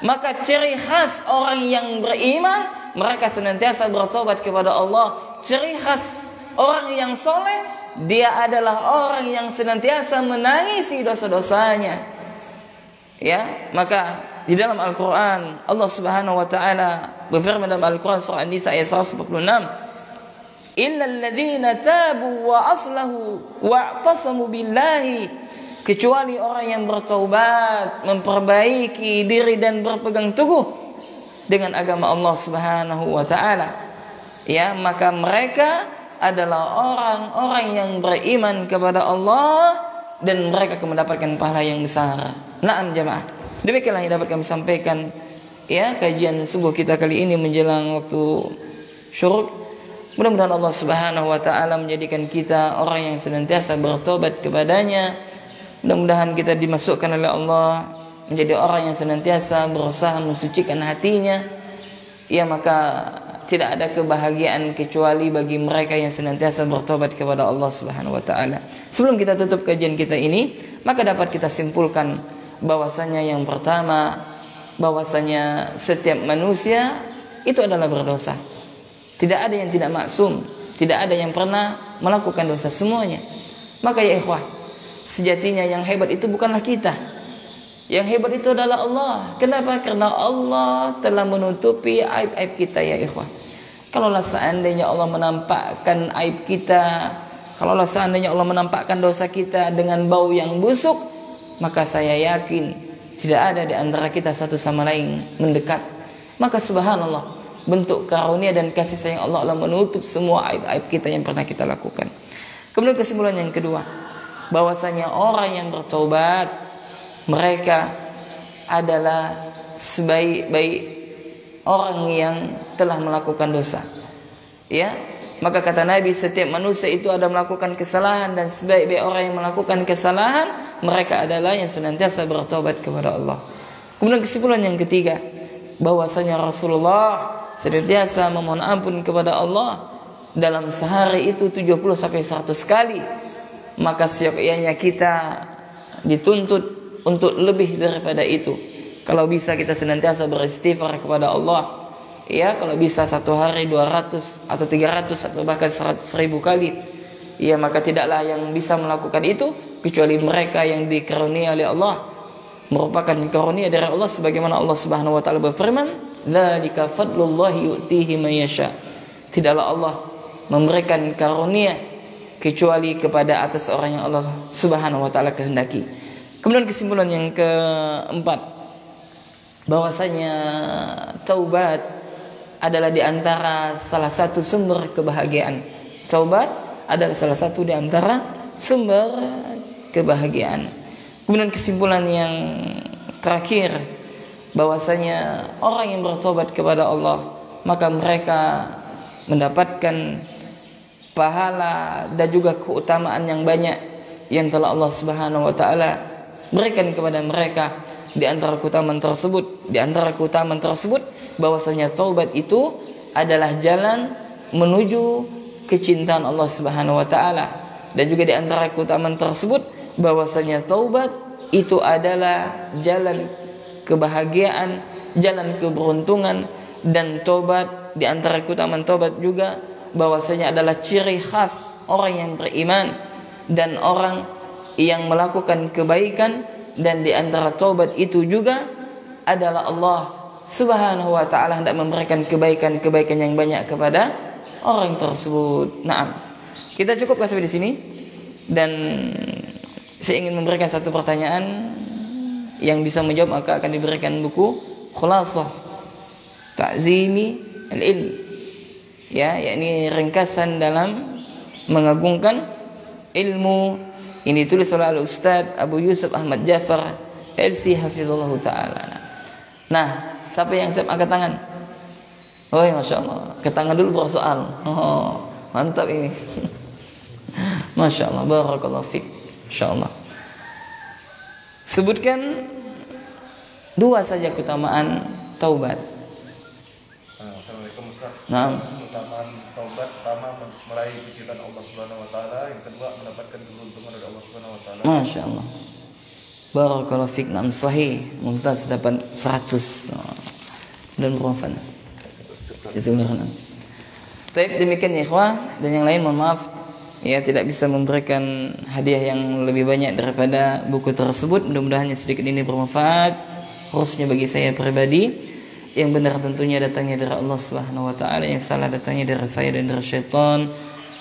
Maka ciri khas orang yang beriman, mereka senantiasa bertobat kepada Allah. Ciri khas orang yang soleh, dia adalah orang yang senantiasa menangisi dosa-dosanya. Ya, maka di dalam Al-Quran Allah Subhanahu wa ta'ala berfirman dalam Al-Quran surah An-Nisa ayat 146, illal ladzina tabu wa aslahu wa'tasamu billahi, kecuali orang yang bertaubat, memperbaiki diri dan berpegang teguh dengan agama Allah Subhanahu wa ta'ala. Ya, maka mereka adalah orang-orang yang beriman kepada Allah dan mereka akan mendapatkan pahala yang besar. Naam jemaah. Demikianlah yang dapat kami sampaikan ya kajian subuh kita kali ini menjelang waktu syuruk. Mudah-mudahan Allah Subhanahu wa ta'ala menjadikan kita orang yang senantiasa bertobat kepadanya. Mudah-mudahan kita dimasukkan oleh Allah menjadi orang yang senantiasa berusaha mensucikan hatinya. Ya, maka tidak ada kebahagiaan kecuali bagi mereka yang senantiasa bertobat kepada Allah Subhanahu wa ta'ala. Sebelum kita tutup kajian kita ini, maka dapat kita simpulkan bahwasanya yang pertama, bahwasanya setiap manusia itu adalah berdosa. Tidak ada yang tidak maksum, tidak ada yang pernah melakukan dosa, semuanya. Maka ya ikhwah, sejatinya yang hebat itu bukanlah kita. Yang hebat itu adalah Allah. Kenapa? Karena Allah telah menutupi aib-aib kita ya ikhwah. Kalaulah seandainya Allah menampakkan aib kita, kalaulah seandainya Allah menampakkan dosa kita dengan bau yang busuk, maka saya yakin tidak ada di antara kita satu sama lain mendekat. Maka subhanallah, bentuk karunia dan kasih sayang Allah menutup semua aib-aib kita yang pernah kita lakukan. Kemudian kesimpulan yang kedua, bahwasanya orang yang bertobat, mereka adalah sebaik-baik orang yang telah melakukan dosa. Ya, maka kata Nabi, setiap manusia itu ada melakukan kesalahan, dan sebaik-baik orang yang melakukan kesalahan, mereka adalah yang senantiasa bertobat kepada Allah. Kemudian kesimpulan yang ketiga, bahwasanya Rasulullah senantiasa memohon ampun kepada Allah dalam sehari itu 70 sampai 100 kali. Maka seyogyanya kita dituntut untuk lebih daripada itu. Kalau bisa kita senantiasa beristighfar kepada Allah. Ya, kalau bisa satu hari 200 atau 300 atau bahkan 100.000 kali. Ya, maka tidaklah yang bisa melakukan itu kecuali mereka yang dikaruniai oleh Allah, merupakan karunia dari Allah, sebagaimana Allah Subhanahu wa taala berfirman, "Dzalika fadlullahi yu'tihi man yasha." Tidaklah Allah memberikan karunia kecuali kepada atas orang yang Allah Subhanahu wa taala kehendaki. Kemudian kesimpulan yang keempat, bahwasanya taubat adalah di antara salah satu sumber kebahagiaan. Taubat adalah salah satu di antara sumber kebahagiaan. Kemudian kesimpulan yang terakhir, bahwasanya orang yang bertobat kepada Allah, maka mereka mendapatkan pahala dan juga keutamaan yang banyak yang telah Allah Subhanahu wa taala berikan kepada mereka. Di antara keutamaan tersebut, bahwasanya taubat itu adalah jalan menuju kecintaan Allah Subhanahu wa taala. Dan juga di antara keutamaan tersebut, bahwasanya taubat itu adalah jalan kebahagiaan, jalan keberuntungan. Dan taubat, di antara keutamaan taubat juga, bahwasanya adalah ciri khas orang yang beriman dan orang yang melakukan kebaikan, dan di antara taubat itu juga adalah Allah Subhanahu wa taala hendak memberikan kebaikan-kebaikan yang banyak kepada orang tersebut. Naam. Kita cukupkan sampai di sini, dan saya ingin memberikan satu pertanyaan. Yang bisa menjawab maka akan diberikan buku Khulasah Ta'zimi Al-Ilm, ya, yakni ringkasan dalam mengagungkan ilmu. Ini ditulis oleh Al-Ustaz Abu Yusuf Ahmad Jafar LC hafizallah taala. Nah, siapa yang siap angkat tangan? Oh, masya Allah, angkat tangan dulu baru soal. Oh, mantap ini. Masya Allah, barakallahu fiik. Insya Allah. Sebutkan 2 saja keutamaan taubat. Assalamualaikum Ustaz. Nah, Keutamaan taubat, pertama meraih kecintaan Allah Subhanahu wa taala, yang kedua mendapatkan keberuntungan dari Allah Subhanahu wa taala. Masya Allah. Barakallahu fiik. Nam sahih. Mumtaz dapat 100. Dan bermanfaat. Jazakallahu. Baik, demikian ya ikhwah, dan yang lain mohon maaf ya tidak bisa memberikan hadiah yang lebih banyak daripada buku tersebut. Mudah-mudahan sedikit ini bermanfaat, khususnya bagi saya pribadi. Yang benar tentunya datangnya dari Allah Subhanahu wa taala, yang salah datangnya dari saya dan dari syaitan.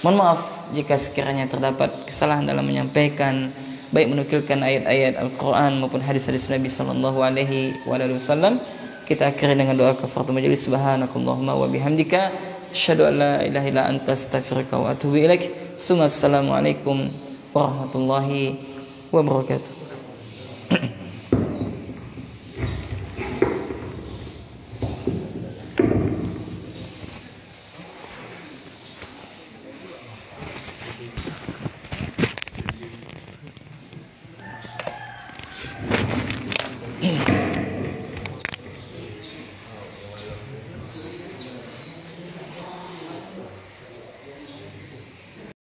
Mohon maaf jika sekiranya terdapat kesalahan dalam menyampaikan, baik menukilkan ayat-ayat Al-Qur'an maupun hadis-hadis Nabi sallallahu alaihi wasallam. Kita akhiri dengan doa kafaratul majelis. Subhanakallahumma wa bihamdika asyhadu an la ilaha illa anta astaghfiruka wa atubu ilaik. Assalamualaikum warahmatullahi wabarakatuh.